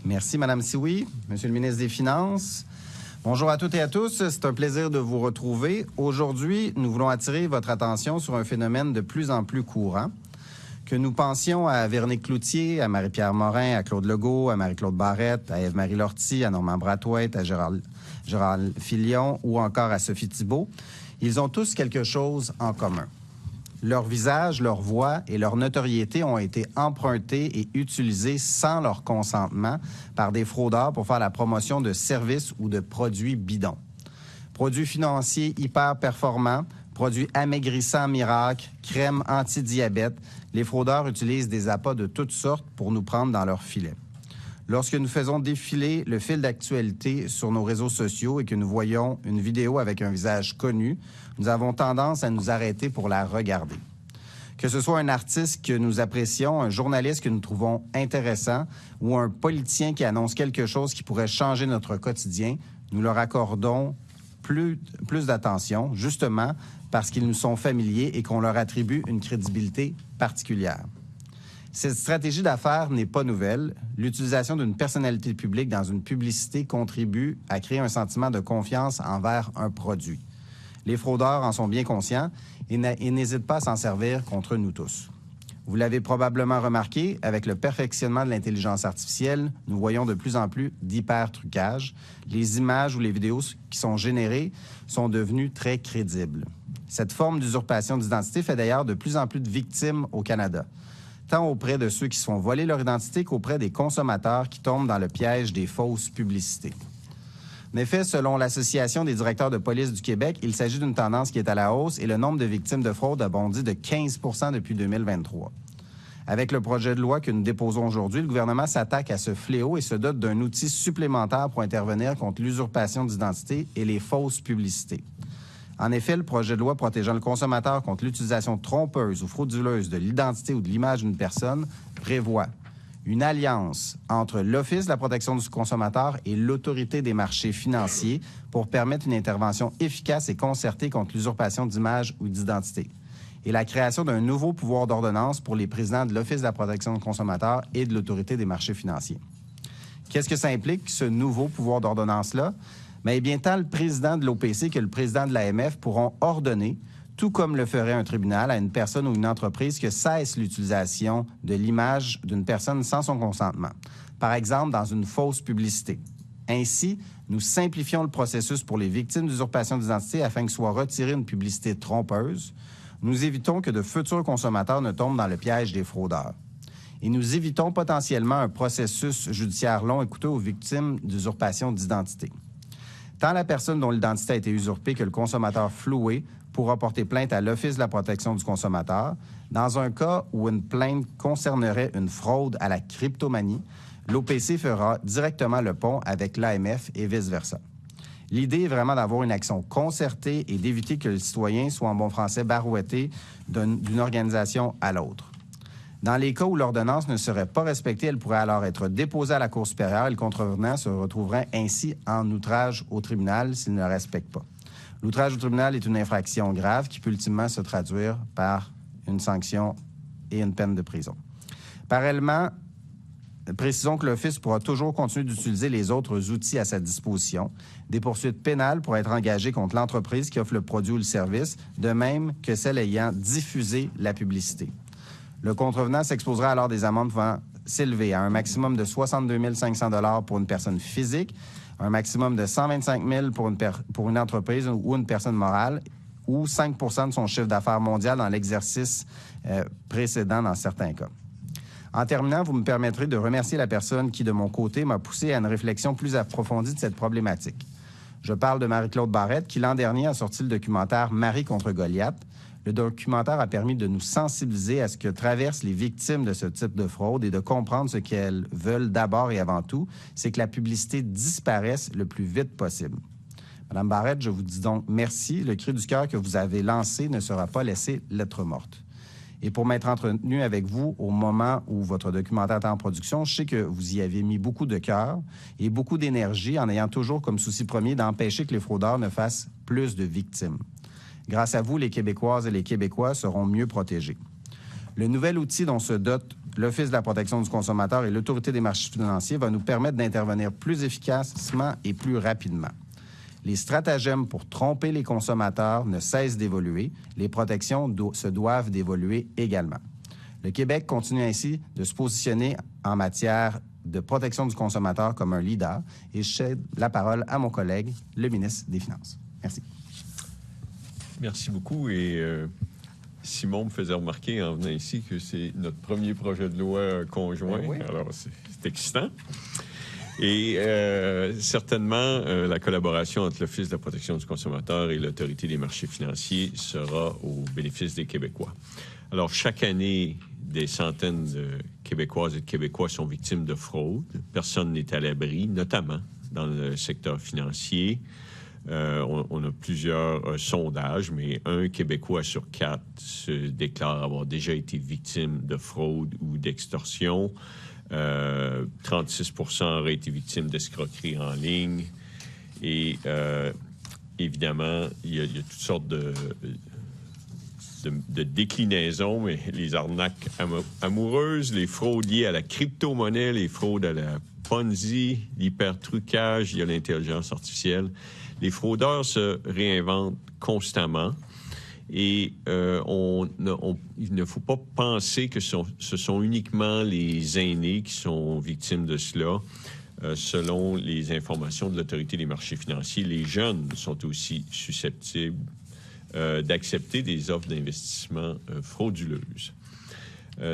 Merci, Mme Sioui. Monsieur le ministre des Finances. Bonjour à toutes et à tous. C'est un plaisir de vous retrouver. Aujourd'hui, nous voulons attirer votre attention sur un phénomène de plus en plus courant. Que nous pensions à Véronique Cloutier, à Marie-Pierre Morin, à Claude Legault, à Marie-Claude Barrette, à Ève-Marie Lortie, à Normand Brathwaite, à Gérald Filion ou encore à Sophie Thibault, ils ont tous quelque chose en commun. Leur visage, leur voix et leur notoriété ont été empruntés et utilisés sans leur consentement par des fraudeurs pour faire la promotion de services ou de produits bidons. Produits financiers hyper performants, produits amaigrissants miracles, crèmes anti-diabète, les fraudeurs utilisent des appâts de toutes sortes pour nous prendre dans leur filet. Lorsque nous faisons défiler le fil d'actualité sur nos réseaux sociaux et que nous voyons une vidéo avec un visage connu, nous avons tendance à nous arrêter pour la regarder. Que ce soit un artiste que nous apprécions, un journaliste que nous trouvons intéressant ou un politicien qui annonce quelque chose qui pourrait changer notre quotidien, nous leur accordons plus d'attention, justement parce qu'ils nous sont familiers et qu'on leur attribue une crédibilité particulière. Cette stratégie d'affaires n'est pas nouvelle. L'utilisation d'une personnalité publique dans une publicité contribue à créer un sentiment de confiance envers un produit. Les fraudeurs en sont bien conscients et n'hésitent pas à s'en servir contre nous tous. Vous l'avez probablement remarqué, avec le perfectionnement de l'intelligence artificielle, nous voyons de plus en plus d'hyper-trucage. Les images ou les vidéos qui sont générées sont devenues très crédibles. Cette forme d'usurpation d'identité fait d'ailleurs de plus en plus de victimes au Canada, tant auprès de ceux qui se font voler leur identité qu'auprès des consommateurs qui tombent dans le piège des fausses publicités. En effet, selon l'Association des directeurs de police du Québec, il s'agit d'une tendance qui est à la hausse et le nombre de victimes de fraude a bondi de 15 % depuis 2023. Avec le projet de loi que nous déposons aujourd'hui, le gouvernement s'attaque à ce fléau et se dote d'un outil supplémentaire pour intervenir contre l'usurpation d'identité et les fausses publicités. En effet, le projet de loi protégeant le consommateur contre l'utilisation trompeuse ou frauduleuse de l'identité ou de l'image d'une personne prévoit une alliance entre l'Office de la protection du consommateur et l'Autorité des marchés financiers pour permettre une intervention efficace et concertée contre l'usurpation d'image ou d'identité, et la création d'un nouveau pouvoir d'ordonnance pour les présidents de l'Office de la protection du consommateur et de l'Autorité des marchés financiers. Qu'est-ce que ça implique, ce nouveau pouvoir d'ordonnance-là? Bien, tant le président de l'OPC que le président de l'AMF pourront ordonner, tout comme le ferait un tribunal, à une personne ou une entreprise que cesse l'utilisation de l'image d'une personne sans son consentement, par exemple dans une fausse publicité. Ainsi, nous simplifions le processus pour les victimes d'usurpation d'identité afin que soit retirée une publicité trompeuse. Nous évitons que de futurs consommateurs ne tombent dans le piège des fraudeurs. Et nous évitons potentiellement un processus judiciaire long et coûteux aux victimes d'usurpation d'identité. Tant la personne dont l'identité a été usurpée que le consommateur floué pourra porter plainte à l'Office de la protection du consommateur. Dans un cas où une plainte concernerait une fraude à la cryptomanie, l'OPC fera directement le pont avec l'AMF et vice-versa. L'idée est vraiment d'avoir une action concertée et d'éviter que le citoyen soit, en bon français, barouetté d'une organisation à l'autre. Dans les cas où l'ordonnance ne serait pas respectée, elle pourrait alors être déposée à la Cour supérieure et le contrevenant se retrouverait ainsi en outrage au tribunal s'il ne la respecte pas. L'outrage au tribunal est une infraction grave qui peut ultimement se traduire par une sanction et une peine de prison. Parallèlement, précisons que l'Office pourra toujours continuer d'utiliser les autres outils à sa disposition. Des poursuites pénales pourraient être engagées contre l'entreprise qui offre le produit ou le service, de même que celle ayant diffusé la publicité. Le contrevenant s'exposera alors des amendes pouvant s'élever à un maximum de 62 500 $ pour une personne physique, un maximum de 125 000 pour une entreprise ou une personne morale, ou 5 % de son chiffre d'affaires mondial dans l'exercice précédent dans certains cas. En terminant, vous me permettrez de remercier la personne qui, de mon côté, m'a poussé à une réflexion plus approfondie de cette problématique. Je parle de Marie-Claude Barrette, qui l'an dernier a sorti le documentaire « Marie contre Goliath ». Le documentaire a permis de nous sensibiliser à ce que traversent les victimes de ce type de fraude et de comprendre ce qu'elles veulent d'abord et avant tout, c'est que la publicité disparaisse le plus vite possible. Madame Barrette, je vous dis donc merci. Le cri du cœur que vous avez lancé ne sera pas laissé lettre morte. Et pour m'être entretenu avec vous au moment où votre documentaire est en production, je sais que vous y avez mis beaucoup de cœur et beaucoup d'énergie en ayant toujours comme souci premier d'empêcher que les fraudeurs ne fassent plus de victimes. Grâce à vous, les Québécoises et les Québécois seront mieux protégés. Le nouvel outil dont se dote l'Office de la protection du consommateur et l'Autorité des marchés financiers va nous permettre d'intervenir plus efficacement et plus rapidement. Les stratagèmes pour tromper les consommateurs ne cessent d'évoluer. Les protections se doivent d'évoluer également. Le Québec continue ainsi de se positionner en matière de protection du consommateur comme un leader. Et je cède la parole à mon collègue, le ministre des Finances. Merci. Merci beaucoup. Et Simon me faisait remarquer en venant ici que c'est notre premier projet de loi conjoint. Ben oui. Alors, c'est excitant. Et certainement, la collaboration entre l'Office de la protection du consommateur et l'Autorité des marchés financiers sera au bénéfice des Québécois. Alors, chaque année, des centaines de Québécoises et de Québécois sont victimes de fraude. Personne n'est à l'abri, notamment dans le secteur financier. On a plusieurs sondages, mais 1 Québécois sur 4 se déclare avoir déjà été victime de fraude ou d'extorsion. 36% auraient été victimes d'escroquerie en ligne. Et évidemment, il y a toutes sortes de déclinaisons, mais les arnaques amoureuses, les fraudes liées à la crypto-monnaie, les fraudes à la Ponzi, l'hypertrucage, il y a l'intelligence artificielle. Les fraudeurs se réinventent constamment et il ne faut pas penser que ce sont uniquement les aînés qui sont victimes de cela. Selon les informations de l'Autorité des marchés financiers, les jeunes sont aussi susceptibles d'accepter des offres d'investissement frauduleuses.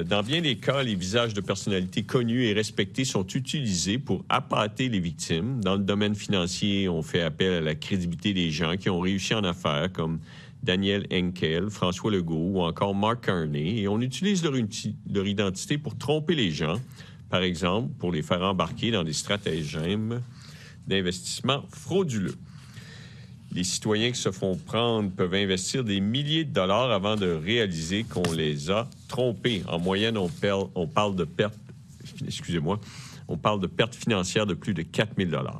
Dans bien des cas, les visages de personnalités connues et respectées sont utilisés pour appâter les victimes. Dans le domaine financier, on fait appel à la crédibilité des gens qui ont réussi en affaires, comme Daniel Henkel, François Legault ou encore Mark Carney, et on utilise leur identité pour tromper les gens, par exemple, pour les faire embarquer dans des stratagèmes d'investissement frauduleux. Les citoyens qui se font prendre peuvent investir des milliers de dollars avant de réaliser qu'on les a trompés. En moyenne, on parle de pertes financières de plus de 4 000 $.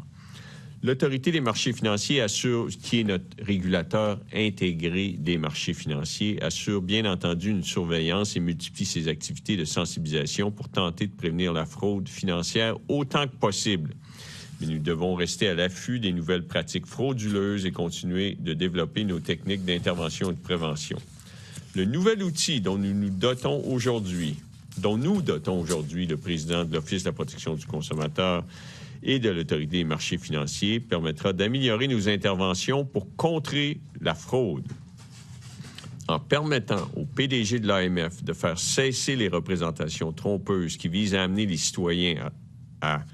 L'Autorité des marchés financiers assure, qui est notre régulateur intégré des marchés financiers, assure bien entendu une surveillance et multiplie ses activités de sensibilisation pour tenter de prévenir la fraude financière autant que possible. Mais nous devons rester à l'affût des nouvelles pratiques frauduleuses et continuer de développer nos techniques d'intervention et de prévention. Le nouvel outil dont nous dotons aujourd'hui le président de l'Office de la protection du consommateur et de l'Autorité des marchés financiers permettra d'améliorer nos interventions pour contrer la fraude en permettant au PDG de l'AMF de faire cesser les représentations trompeuses qui visent à amener les citoyens à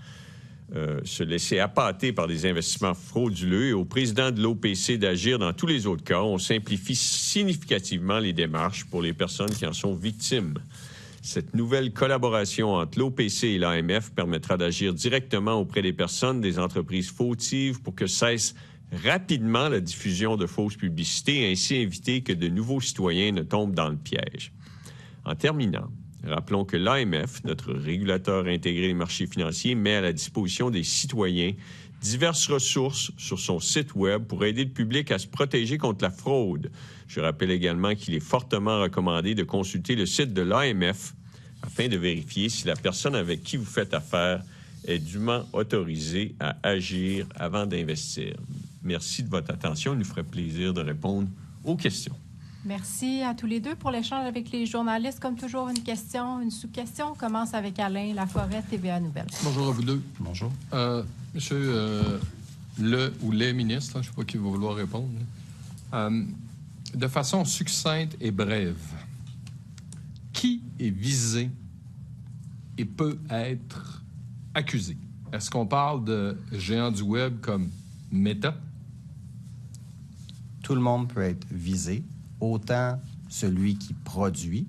se laisser appâter par des investissements frauduleux et au président de l'OPC d'agir dans tous les autres cas. On simplifie significativement les démarches pour les personnes qui en sont victimes. Cette nouvelle collaboration entre l'OPC et l'AMF permettra d'agir directement auprès des personnes des entreprises fautives pour que cesse rapidement la diffusion de fausses publicités et ainsi éviter que de nouveaux citoyens ne tombent dans le piège. En terminant, rappelons que l'AMF, notre régulateur intégré des marchés financiers, met à la disposition des citoyens diverses ressources sur son site Web pour aider le public à se protéger contre la fraude. Je rappelle également qu'il est fortement recommandé de consulter le site de l'AMF afin de vérifier si la personne avec qui vous faites affaire est dûment autorisée à agir avant d'investir. Merci de votre attention. Il nous ferait plaisir de répondre aux questions. Merci à tous les deux pour l'échange avec les journalistes. Comme toujours, une question, une sous-question. On commence avec Alain Laforêt, TVA Nouvelles. Bonjour à vous deux. Bonjour. Monsieur le ou les ministres, je ne sais pas qui va vouloir répondre. De façon succincte et brève, qui est visé et peut être accusé? Est-ce qu'on parle de géants du Web comme Meta? Tout le monde peut être visé. Autant celui qui produit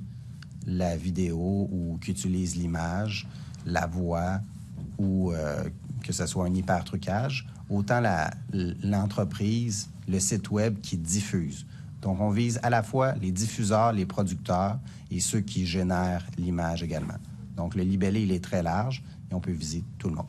la vidéo ou qui utilise l'image, la voix ou que ce soit un hypertrucage, autant l'entreprise, le site Web qui diffuse. Donc, on vise à la fois les diffuseurs, les producteurs et ceux qui génèrent l'image également. Donc, le libellé, il est très large et on peut viser tout le monde.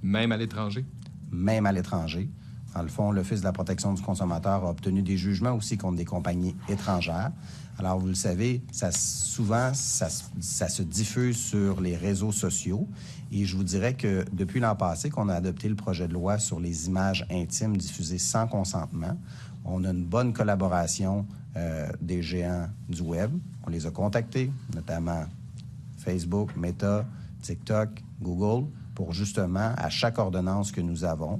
Même à l'étranger? Même à l'étranger. Dans le fond, l'Office de la protection du consommateur a obtenu des jugements aussi contre des compagnies étrangères. Alors, vous le savez, souvent, ça se diffuse sur les réseaux sociaux. Et je vous dirais que depuis l'an passé qu'on a adopté le projet de loi sur les images intimes diffusées sans consentement, on a une bonne collaboration des géants du Web. On les a contactés, notamment Facebook, Meta, TikTok, Google, pour justement, à chaque ordonnance que nous avons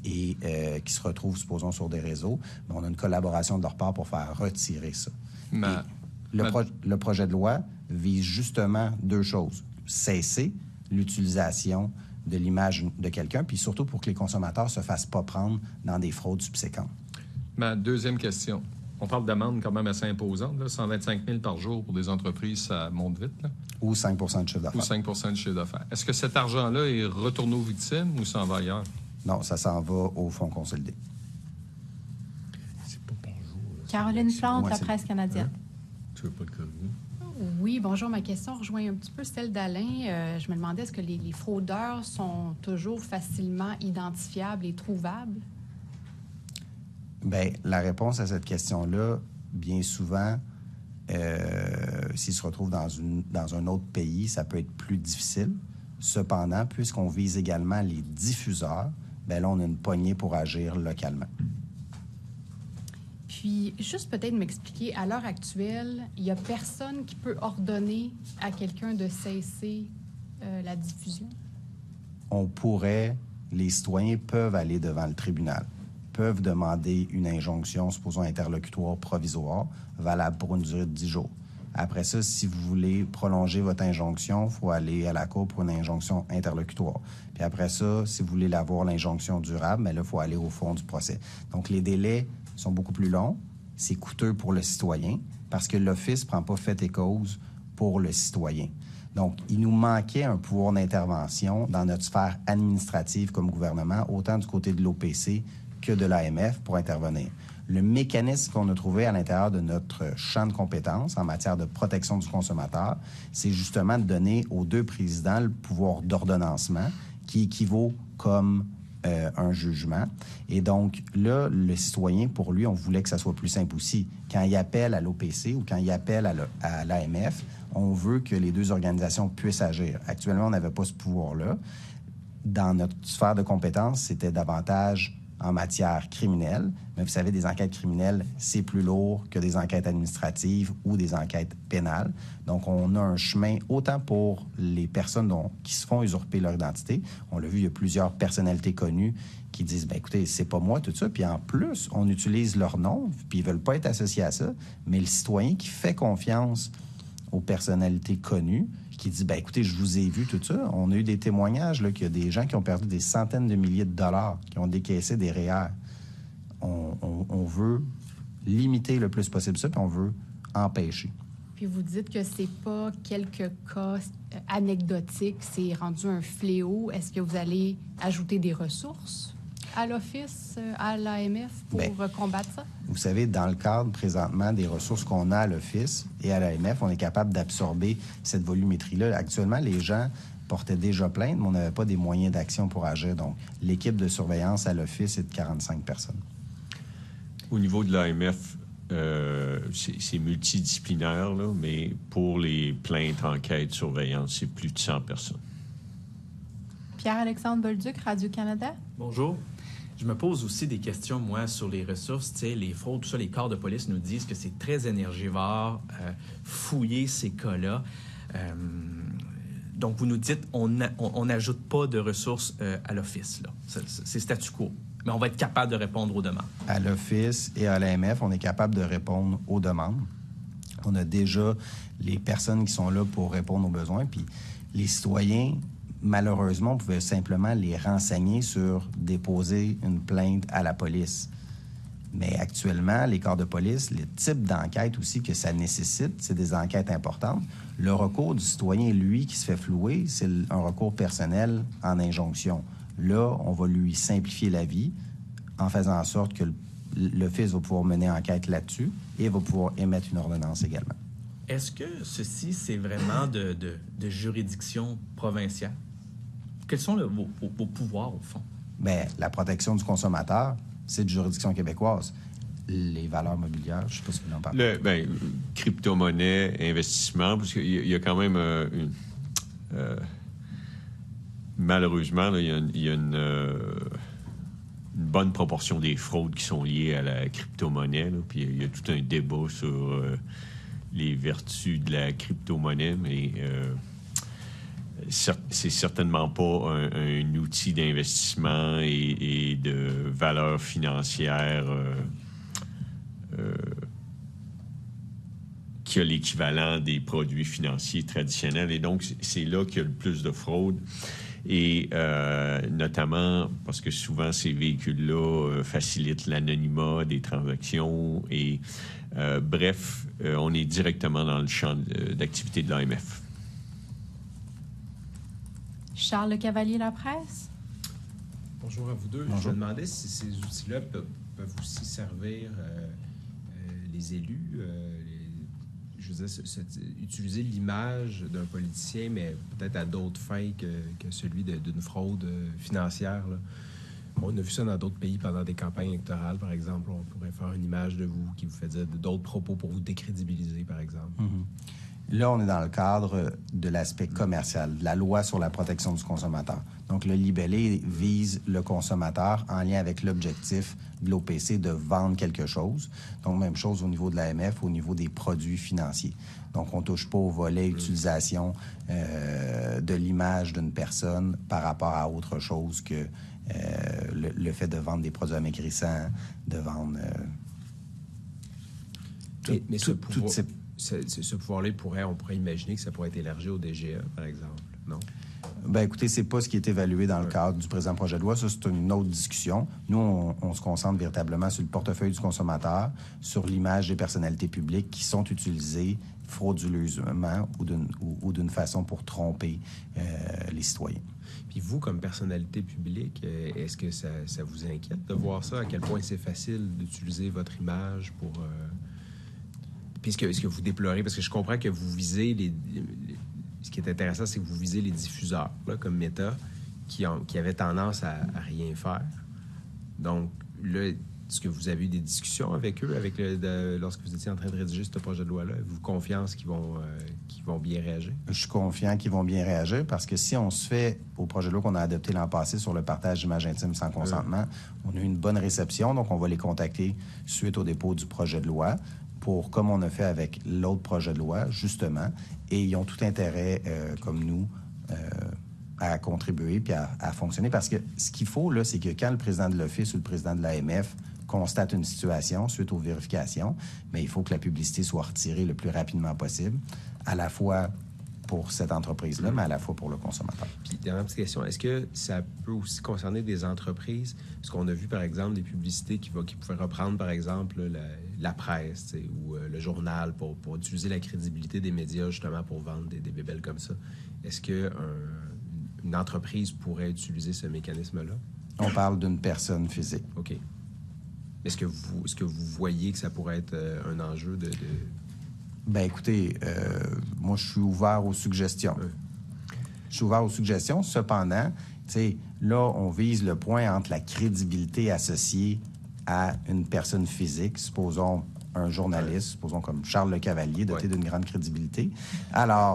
et qui se retrouve, supposons, sur des réseaux, on a une collaboration de leur part pour faire retirer ça. Le projet de loi vise justement deux choses. Cesser l'utilisation de l'image de quelqu'un, puis surtout pour que les consommateurs ne se fassent pas prendre dans des fraudes subséquentes. Ma deuxième question. On parle d'amende quand même assez imposante, là, 125 000 par jour pour des entreprises, ça monte vite. Là. Ou 5 de chiffre d'affaires. Ou 5 de chiffre d'affaires. Est-ce que cet argent-là est retourné aux victimes ou s'en va ailleurs? Non, ça s'en va au fonds consolidé. C'est pas par jour. Caroline Plante, Ouais, la presse canadienne. Tu veux pas le corriger? Oui, bonjour. Ma question rejoint un petit peu celle d'Alain. Je me demandais, est-ce que les fraudeurs sont toujours facilement identifiables et trouvables? Bien, la réponse à cette question-là, bien souvent, s'ils se retrouvent dans un autre pays, ça peut être plus difficile. Cependant, puisqu'on vise également les diffuseurs, bien là, on a une poignée pour agir localement. Puis, juste peut-être m'expliquer, à l'heure actuelle, il n'y a personne qui peut ordonner à quelqu'un de cesser la diffusion? Les citoyens peuvent aller devant le tribunal, peuvent demander une injonction, supposons interlocutoire provisoire, valable pour une durée de 10 jours. Après ça, si vous voulez prolonger votre injonction, il faut aller à la cour pour une injonction interlocutoire. Puis après ça, si vous voulez avoir l'injonction durable, bien là, il faut aller au fond du procès. Donc, les délais sont beaucoup plus longs. C'est coûteux pour le citoyen parce que l'Office ne prend pas fait et cause pour le citoyen. Donc, il nous manquait un pouvoir d'intervention dans notre sphère administrative comme gouvernement, autant du côté de l'OPC que de l'AMF pour intervenir. Le mécanisme qu'on a trouvé à l'intérieur de notre champ de compétences en matière de protection du consommateur, c'est justement de donner aux deux présidents le pouvoir d'ordonnancement qui équivaut comme un jugement. Et donc, là, le citoyen, pour lui, on voulait que ça soit plus simple aussi. Quand il appelle à l'OPC ou quand il appelle à l'AMF, on veut que les deux organisations puissent agir. Actuellement, on n'avait pas ce pouvoir-là. Dans notre sphère de compétences, c'était davantage en matière criminelle. Mais vous savez, des enquêtes criminelles, c'est plus lourd que des enquêtes administratives ou des enquêtes pénales. Donc, on a un chemin autant pour les personnes qui se font usurper leur identité. On l'a vu, il y a plusieurs personnalités connues qui disent, bien, écoutez, c'est pas moi, tout ça. Puis en plus, on utilise leur nom, puis ils veulent pas être associés à ça. Mais le citoyen qui fait confiance aux personnalités connues, qui dit, bien, écoutez, je vous ai vu, tout ça. On a eu des témoignages là, qu'il y a des gens qui ont perdu des centaines de milliers de dollars, qui ont décaissé des REER. On veut limiter le plus possible ça, puis on veut empêcher. Puis vous dites que c'est pas quelques cas anecdotiques, c'est rendu un fléau. Est-ce que vous allez ajouter des ressources à l'Office, à l'AMF pour combattre ça? Vous savez, dans le cadre présentement des ressources qu'on a à l'Office et à l'AMF, on est capable d'absorber cette volumétrie-là. Actuellement, les gens portaient déjà plainte, mais on n'avait pas des moyens d'action pour agir. Donc, l'équipe de surveillance à l'Office est de 45 personnes. Au niveau de l'AMF, c'est multidisciplinaire, là, mais pour les plaintes, enquêtes, surveillance, c'est plus de 100 personnes. Pierre-Alexandre Bolduc, Radio-Canada. Bonjour. Je me pose aussi des questions, moi, sur les ressources. Tu sais, les fraudes, tout ça, les corps de police nous disent que c'est très énergivore, fouiller ces cas-là. Donc, vous nous dites, on n'ajoute pas de ressources à l'Office, là. C'est statu quo. Mais on va être capable de répondre aux demandes. À l'Office et à l'AMF, on est capable de répondre aux demandes. On a déjà les personnes qui sont là pour répondre aux besoins. Puis les citoyens, malheureusement, on pouvait simplement les renseigner sur déposer une plainte à la police. Mais actuellement, les corps de police, le type d'enquête aussi que ça nécessite, c'est des enquêtes importantes. Le recours du citoyen, lui, qui se fait flouer, c'est un recours personnel en injonction. Là, on va lui simplifier la vie en faisant en sorte que l'Office va pouvoir mener enquête là-dessus et va pouvoir émettre une ordonnance également. Est-ce que ceci, c'est vraiment de juridiction provinciale? Quels sont vos pouvoirs, au fond? Bien, la protection du consommateur, c'est de juridiction québécoise. Les valeurs mobilières, je ne sais pas si vous en parlez. Crypto-monnaie, investissement, parce qu'il y a quand même malheureusement, là, il y a une bonne proportion des fraudes qui sont liées à la crypto-monnaie. Là, puis il y a tout un débat sur les vertus de la crypto-monnaie, mais c'est certainement pas un outil d'investissement et de valeur financière qui a l'équivalent des produits financiers traditionnels. Et donc, c'est là qu'il y a le plus de fraude. Et notamment parce que souvent, ces véhicules-là facilitent l'anonymat des transactions. Et bref, on est directement dans le champ d'activité de l'AMF. Charles Le Cavalier, La Presse. Bonjour à vous deux. Bonjour. Je me demandais si ces outils-là peuvent aussi servir les élus. Je veux dire, utiliser l'image d'un politicien, mais peut-être à d'autres fins que celui d'une fraude financière. Là. On a vu ça dans d'autres pays pendant des campagnes électorales, par exemple. On pourrait faire une image de vous qui vous fait dire d'autres propos pour vous décrédibiliser, par exemple. Là, on est dans le cadre de l'aspect commercial, de la loi sur la protection du consommateur. Donc, le libellé vise le consommateur en lien avec l'objectif de l'OPC de vendre quelque chose. Donc, même chose au niveau de l'AMF, au niveau des produits financiers. Donc, on ne touche pas au volet utilisation de l'image d'une personne par rapport à autre chose que le fait de vendre des produits amaigrissants, de vendre... Ce pouvoir-là, on pourrait imaginer que ça pourrait être élargi au DGA, par exemple, non? Bien, écoutez, c'est pas ce qui est évalué dans le cadre du présent projet de loi. Ça, c'est une autre discussion. Nous, on se concentre véritablement sur le portefeuille du consommateur, sur l'image des personnalités publiques qui sont utilisées frauduleusement ou d'une façon pour tromper les citoyens. Puis vous, comme personnalité publique, est-ce que ça vous inquiète de voir ça? À quel point c'est facile d'utiliser votre image pour... Puis est-ce que vous déplorez? Parce que je comprends que vous visez ce qui est intéressant, c'est que vous visez les diffuseurs, là, comme Meta, qui avaient tendance à rien faire. Donc, là, est-ce que vous avez eu des discussions avec eux lorsque vous étiez en train de rédiger ce projet de loi-là? Avez-vous confiance qu'ils vont bien réagir? Je suis confiant qu'ils vont bien réagir parce que si on se fait au projet de loi qu'on a adopté l'an passé sur le partage d'images intimes sans consentement, on a eu une bonne réception, donc on va les contacter suite au dépôt du projet de loi pour, comme on a fait avec l'autre projet de loi, justement, et ils ont tout intérêt, comme nous, à contribuer puis à fonctionner. Parce que ce qu'il faut, là, c'est que quand le président de l'Office ou le président de l'AMF constate une situation suite aux vérifications, mais il faut que la publicité soit retirée le plus rapidement possible, à la fois pour cette entreprise-là, mais à la fois pour le consommateur. Puis, dernière petite question, est-ce que ça peut aussi concerner des entreprises? Parce qu'on a vu, par exemple, des publicités qui pouvaient reprendre, par exemple, la presse ou le journal pour utiliser la crédibilité des médias, justement, pour vendre des bébelles comme ça. Est-ce qu'une entreprise pourrait utiliser ce mécanisme-là? On parle d'une personne physique. OK. Est-ce que vous voyez que ça pourrait être un enjeu de... Bien, écoutez, moi, je suis ouvert aux suggestions. Je suis ouvert aux suggestions. Cependant, tu sais, là, on vise le point entre la crédibilité associée à une personne physique, supposons un journaliste, supposons comme Charles Le Cavalier, doté d'une grande crédibilité. Alors,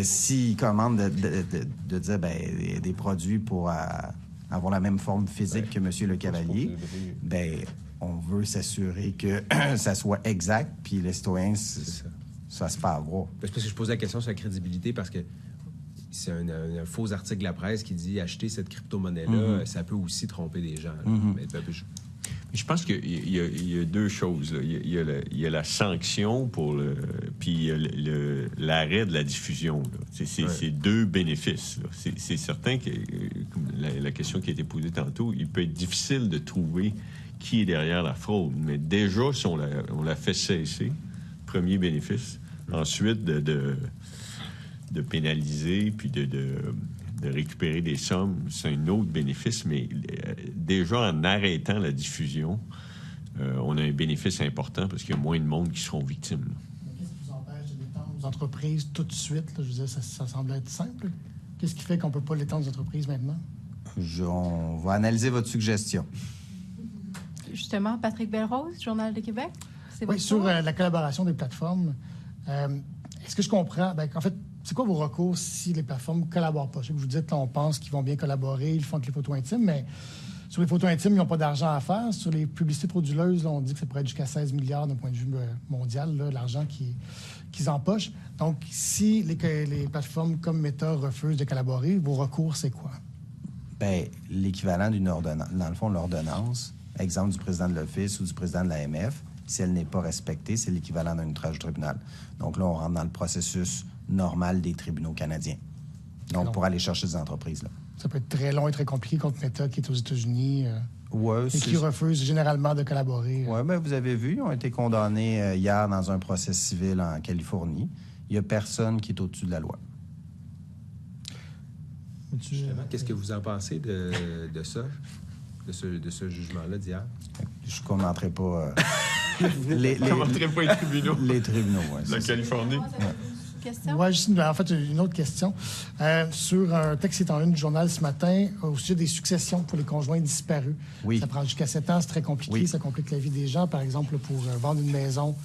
s'il commande de dire des produits pour avoir la même forme physique que M. Le Cavalier, bien, on veut s'assurer que ça soit exact, puis les citoyens, ça se fait avoir. Parce que je pose la question sur la crédibilité, parce que c'est un faux article de la presse qui dit « Acheter cette crypto-monnaie-là, ça peut aussi tromper des gens. » Je pense qu'il y a deux choses. Là. Il y a la sanction puis il y a l'arrêt de la diffusion. C'est deux bénéfices. Là. C'est certain que, comme la question qui a été posée tantôt, il peut être difficile de trouver qui est derrière la fraude. Mais déjà, si on la fait cesser, premier bénéfice. Ensuite, de pénaliser puis de récupérer des sommes, c'est un autre bénéfice. Mais déjà, en arrêtant la diffusion, on a un bénéfice important parce qu'il y a moins de monde qui seront victimes. Qu'est-ce qui vous empêche de l'étendre aux entreprises tout de suite? Là? Je veux dire, ça semble être simple. Qu'est-ce qui fait qu'on ne peut pas l'étendre aux entreprises maintenant? On va analyser votre suggestion. Justement, Patrick Belrose, Journal de Québec. C'est Oui, votre sur tour. la collaboration des plateformes, est-ce que je comprends? En fait, c'est quoi vos recours si les plateformes ne collaborent pas? Je sais que vous dites, là, on pense qu'ils vont bien collaborer, ils le font avec les photos intimes, mais sur les photos intimes, ils n'ont pas d'argent à faire. Sur les publicités frauduleuses, là, on dit que ça pourrait être jusqu'à 16 milliards d'un point de vue mondial, là, l'argent qu'ils empochent. Donc, si les plateformes comme Meta refusent de collaborer, vos recours, c'est quoi? Bien, l'équivalent d'une ordonnance, dans le fond, l'ordonnance, exemple du président de l'Office ou du président de l'AMF, si elle n'est pas respectée, c'est l'équivalent d'un outrage au tribunal. Donc là, on rentre dans le processus normal des tribunaux canadiens. Donc, Non. pour aller chercher des entreprises, là. Ça peut être très long et très compliqué contre Meta qui est aux États-Unis Ouais, et qui refuse généralement de collaborer. Oui, bien, vous avez vu, ils ont été condamnés hier dans un procès civil en Californie. Il n'y a personne qui est au-dessus de la loi. Justement, qu'est-ce que vous en pensez de ça, de ce jugement-là d'hier? Je ne commenterai pas Je ne commenterai pas les tribunaux les tribunaux. Ouais, de la Californie. Question? Oui, juste en fait, une autre question. Sur un texte qui est en une du journal ce matin, au sujet des successions pour les conjoints disparus. Oui. Ça prend jusqu'à 7 ans, c'est très compliqué, Oui. ça complique la vie des gens, par exemple, pour vendre une maison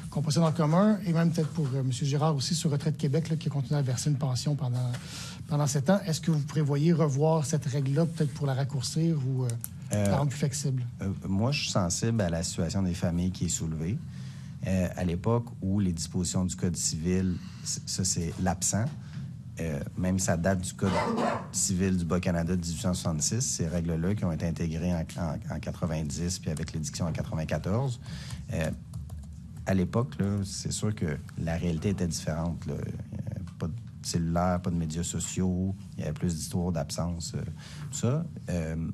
qu'on possède en commun, et même peut-être pour M. Girard aussi sur Retraite Québec, là, qui a continué à verser une pension pendant 7 ans. Est-ce que vous prévoyez revoir cette règle-là, peut-être pour la raccourcir ou la rendre plus flexible? Moi, je suis sensible à la situation des familles qui est soulevée. À l'époque où les dispositions du Code civil, ça, c'est l'absent. Même ça date du Code civil du Bas-Canada de 1866, ces règles-là qui ont été intégrées en 90 puis avec l'édiction en 94. À l'époque, là, c'est sûr que la réalité était différente, là. Pas de cellulaire, pas de médias sociaux, il y avait plus d'histoires d'absence, tout ça.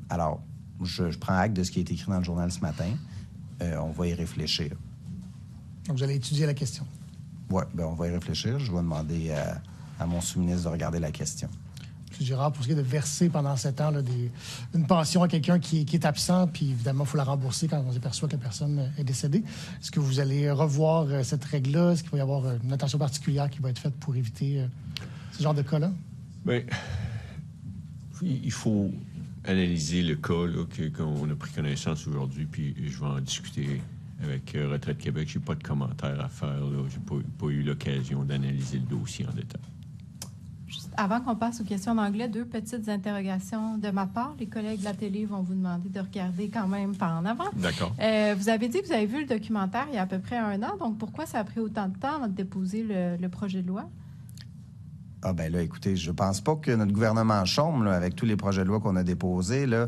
Alors, je prends acte de ce qui a été écrit dans le journal ce matin. On va y réfléchir. Donc, vous allez étudier la question. Oui, bien, on va y réfléchir. Je vais demander à mon sous-ministre de regarder la question. M. Girard, pour ce qui est de verser pendant 7 ans là, une pension à quelqu'un qui est absent, puis évidemment, il faut la rembourser quand on s'aperçoit que la personne est décédée. Est-ce que vous allez revoir cette règle-là? Est-ce qu'il va y avoir une attention particulière qui va être faite pour éviter ce genre de cas-là? Bien, il faut analyser le cas là, qu'on a pris connaissance aujourd'hui, puis je vais en discuter avec Retraite Québec. Je n'ai pas de commentaires à faire. Je n'ai pas eu l'occasion d'analyser le dossier en détail. Juste avant qu'on passe aux questions en anglais, 2 petites interrogations de ma part. Les collègues de la télé vont vous demander de regarder quand même par en avant. D'accord. Vous avez dit que vous avez vu le documentaire il y a à peu près 1 an. Donc, pourquoi ça a pris autant de temps avant de déposer le projet de loi? Ah ben là, écoutez, je pense pas que notre gouvernement chôme là, avec tous les projets de loi qu'on a déposés. Là,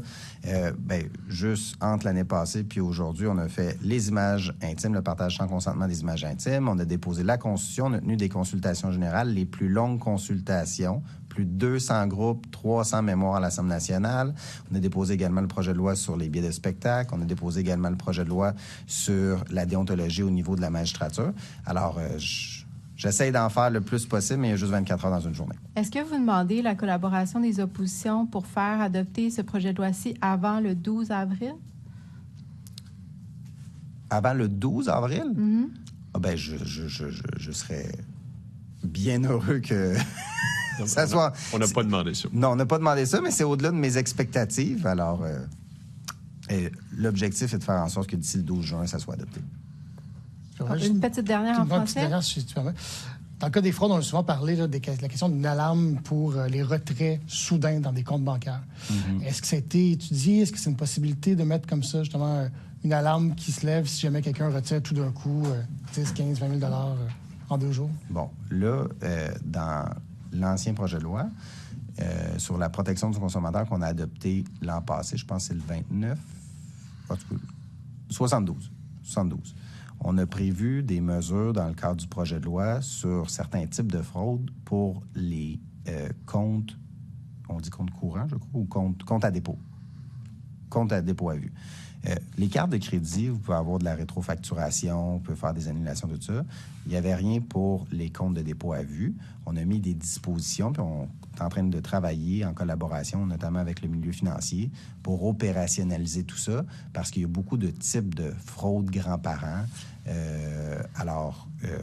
juste entre l'année passée puis aujourd'hui, on a fait les images intimes, le partage sans consentement des images intimes. On a déposé la Constitution, on a tenu des consultations générales, les plus longues consultations, plus de 200 groupes, 300 mémoires à l'Assemblée nationale. On a déposé également le projet de loi sur les billets de spectacle. On a déposé également le projet de loi sur la déontologie au niveau de la magistrature. Alors, j'essaie d'en faire le plus possible, mais il y a juste 24 heures dans une journée. Est-ce que vous demandez la collaboration des oppositions pour faire adopter ce projet de loi-ci avant le 12 avril? Avant le 12 avril? Mm-hmm. Ah ben, je serais bien heureux que ça soit... On n'a pas demandé ça. Non, on n'a pas demandé ça, mais c'est au-delà de mes expectatives. Alors, l'objectif est de faire en sorte que d'ici le 12 juin, ça soit adopté. Une petite dernière en français. Dans le cas des fraudes, on a souvent parlé là, de la question d'une alarme pour les retraits soudains dans des comptes bancaires. Mm-hmm. Est-ce que ça a été étudié? Est-ce que c'est une possibilité de mettre comme ça, justement, une alarme qui se lève si jamais quelqu'un retire tout d'un coup 10, 15, 20 000 en 2 jours? Bon, là, dans l'ancien projet de loi sur la protection du consommateur qu'on a adopté l'an passé, je pense que c'est le 29, 72. On a prévu des mesures dans le cadre du projet de loi sur certains types de fraudes pour les comptes, on dit compte courant, je crois, ou compte à dépôt. Compte à dépôt à vue. Les cartes de crédit, vous pouvez avoir de la rétrofacturation, vous pouvez faire des annulations, tout ça. Il n'y avait rien pour les comptes de dépôt à vue. On a mis des dispositions, puis on est en train de travailler en collaboration, notamment avec le milieu financier, pour opérationnaliser tout ça, parce qu'il y a beaucoup de types de fraudes grands-parents.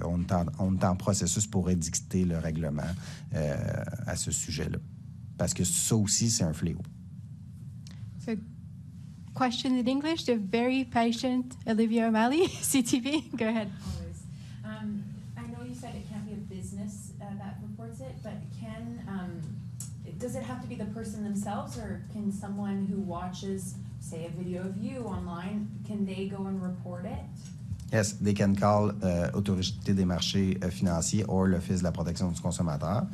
On est en processus pour édicter le règlement à ce sujet-là. Parce que ça aussi, c'est un fléau. question in English to very patient Olivia O'Malley, CTV. Go ahead. Always. I know you said it can't be a business that reports it, but does it have to be the person themselves, or can someone who watches, say, a video of you online, can they go and report it? Yes, they can call Autorité des marchés financiers or l'Office de la protection du consommateur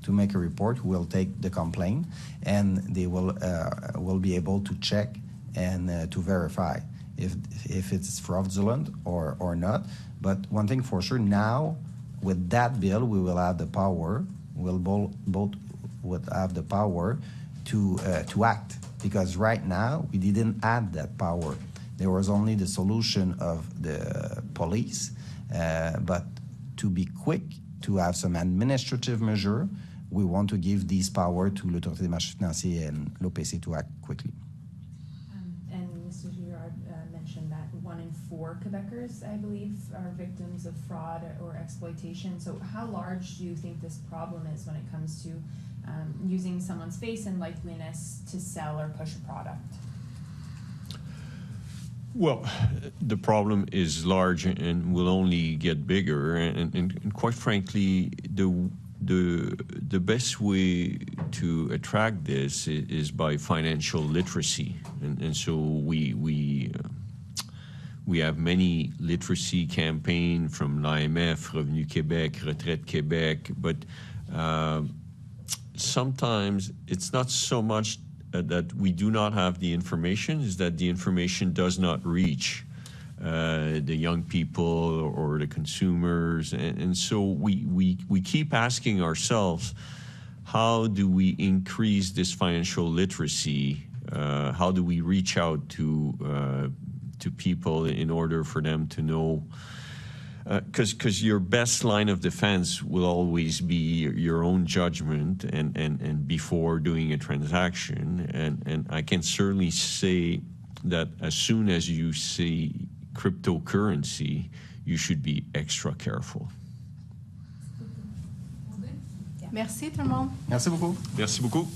to make a report. We'll take the complaint, and they will be able to check and to verify if it's fraudulent or not. But one thing for sure, now with that bill, we will have the power. We'll both would have the power to act, because right now we didn't add that power. There was only the solution of the police, but to be quick, to have some administrative measure, we want to give these power to l'Autorité des marchés financiers and l'OPC to act quickly. And Mr. Girard mentioned that 1 in 4 Quebecers, I believe, are victims of fraud or exploitation. So how large do you think this problem is when it comes to using someone's face and likeliness to sell or push a product? Well, the problem is large and will only get bigger. And quite frankly, the best way to attract this is by financial literacy. And so we have many literacy campaigns from l'AMF, Revenu Québec, Retraite Québec, but sometimes it's not so much that we do not have the information, is that the information does not reach the young people or the consumers. And so we keep asking ourselves, how do we increase this financial literacy? How do we reach out to people in order for them to know? Because your best line of defense will always be your own judgment and before doing a transaction. And I can certainly say that as soon as you see cryptocurrency, you should be extra careful. Merci tout le monde. Merci beaucoup. Merci beaucoup.